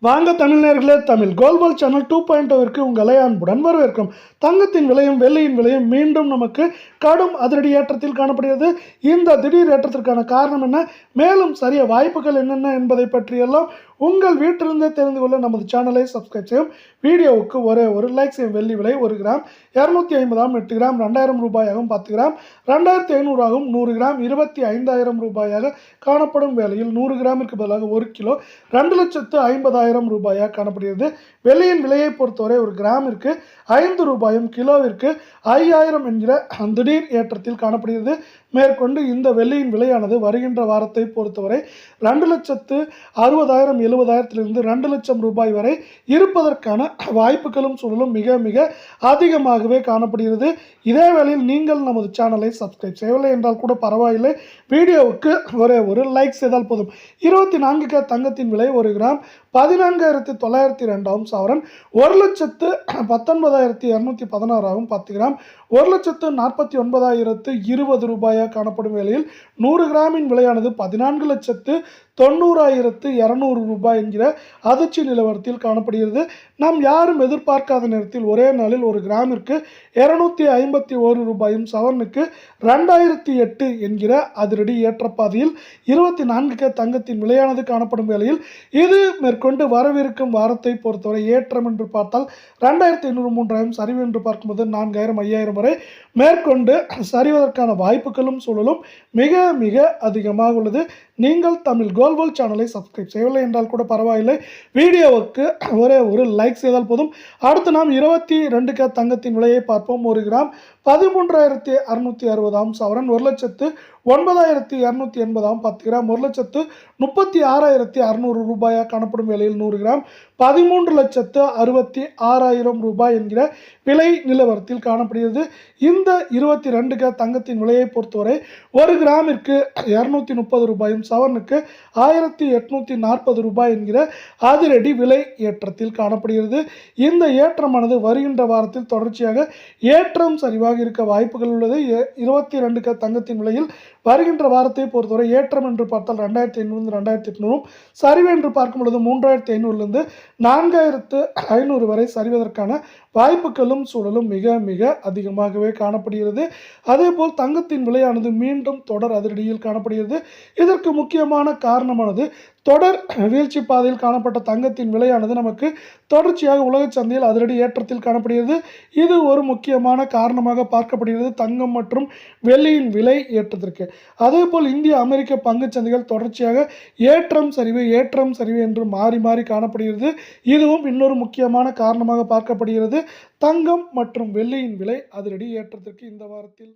வாங்க தமிழ்நேயர்களே, தமிழ் கோல்வால் சேனல் 2.0ற்கு உங்களை அன்புடன் வரவேற்கும். தங்கத்தின் விலையும் வெள்ளியின் விலையும் மீண்டும் நமக்கு கடும் அதிரடி ஏற்றத்தில் காணப்படுகிறது. இந்த திடீர் ஏற்றத்திற்கான காரணம் என்ன, மேலும் சரிய வாய்ப்புகள் என்னென்ன என்பதை பற்றியெல்லாம் உங்கள் வீட்டிலிருந்தே தெரிந்து கொள்ள நமது சேனலை சப்ஸ்கிரைப் செய்யும். வீடியோவுக்கு ஒரே ஒரு லைக் செய்யும். வெள்ளி விலை 1 கிராம் 250 8 கிராம் 2000 ரூபாயாகவும் 10 கிராம் 2500 ஆகவும் 100 கிராம் 25,000 ரூபாயாக காணப்படும் வேளையில் 100 கிராமிற்கு பதிலாக 1 கிலோ 2,50,000 ரூபாயாக காணப்படுகிறது. வெள்ளியின் விலையை பொறுத்தவரை ஒரு கிராமிற்கு 5 ரூபாயும் கிலோவிற்கு 5,000 என்கிற திடீர் ஏற்றத்தில் காணப்படுகிறது. மேற்கொண்டு இந்த வெள்ளியின் விலையானது வருகின்ற வாரத்தை பொறுத்தவரை 2,60,000 70,000 2 லட்சம் ரூபாய் வரை இருப்பதற்கான வாய்ப்புகளும் சூழலும் மிக மிக அதிகமாகவே காணப்படுகிறது. இதே வேளையில் நீங்கள் நமது சேனலை சப்ஸ்கிரைப் செய்யவில்லை என்றால் கூட பரவாயில்லை, வீடியோவுக்கு ஒரே ஒரு லைக் செய்தால் போதும். 24K தங்கத்தின் விலை 1 கிராம் 14,902 சவரன் 1,19,216 ஆகும். 10 கிராம் 1,49,020 ரூபாயாக காணப்படும் வேளையில் 100 கிராமின் விலையானது 14,90,200 ரூபாய் என்கிற அதிர்ச்சி நிலவரத்தில் காணப்படுகிறது. நாம் யாரும் எதிர்பார்க்காத நேரத்தில் ஒரே நாளில் ஒரு கிராமிற்கு 251 ரூபாயும் சவரனுக்கு 2008 என்கிற அதிரடி ஏற்றப்பாதையில் 24K தங்கத்தின் விலையானது காணப்படும் வேளையில் இது மேற்கொண்டு வரவிருக்கும் வாரத்தை பொறுத்தவரை ஏற்றம் என்று பார்த்தால் 2,500 3,000 சரிவு என்று பார்க்கும்போது 4,000 5,000 வரை மேற்கொண்டு சரிவதற்கான வாய்ப்புகளும் சூழலும் மிக மிக அதிகமாக உள்ளது. நீங்கள் தமிழ் கோல்வால் சேனலை சப்ஸ்கிரைப் செய்யவில்லை என்றால் கூட பரவாயில்லை, வீடியோவுக்கு ஒரே ஒரு லைக் செய்தால் போதும். அடுத்து நாம் 22K தங்கத்தின் விலையை பார்ப்போம். 1 கிராம் 13,660 சவரன் 1,09,280 10 கிராம் 1,36,600 ரூபாயாக காணப்படும் வேளையில் 100 கிராம் 13,66,000 ரூபாய் என்கிற விலை நிலவரத்தில் காணப்படுகிறது. இந்த 22K தங்கத்தின் விலையை பொறுத்தவரை ஒரு கிராமிற்கு 230 ரூபாயும் சவரனுக்கு 1,840 ரூபாய் என்கிற அதிரடி விலை ஏற்றத்தில் காணப்படுகிறது. இந்த ஏற்றமானது வருகின்ற வாரத்தில் தொடர்ச்சியாக ஏற்றம் சரிவாக இருக்க வாய்ப்புகள் உள்ளது. 22K தங்கத்தின் விலையில் வருகின்ற வாரத்தை பொறுத்தவரை ஏற்றம் என்று பார்த்தால் 2,500 2,800 சரிவு என்று பார்க்கும் பொழுது 3,500 4,500 வரை சரிவதற்கான வாய்ப்புகளும் சூழலும் மிக மிக அதிகமாகவே காணப்படுகிறது. அதேபோல் தங்கத்தின் விலையானது மீண்டும் தொடர் அதிரடியில் காணப்படுகிறது. இதற்கு முக்கியமான காரணமானது தொடர் வீழ்ச்சி பாதையில் காணப்பட்ட தங்கத்தின் விலையானது நமக்கு தொடர்ச்சியாக உலக சந்தையில் அதிரடி ஏற்றத்தில் காணப்படுகிறது. இது ஒரு முக்கியமான காரணமாக பார்க்கப்படுகிறது தங்கம் மற்றும் வெள்ளியின் விலை ஏற்றத்திற்கு. அதேபோல் இந்திய அமெரிக்க பங்கு சந்தைகள் தொடர்ச்சியாக ஏற்றம் சரிவு என்று மாறி மாறி காணப்படுகிறது. இதுவும் இன்னொரு முக்கியமான காரணமாக பார்க்கப்படுகிறது தங்கம் மற்றும் வெள்ளியின் விலை அதிரடி ஏற்றத்திற்கு இந்த வாரத்தில்.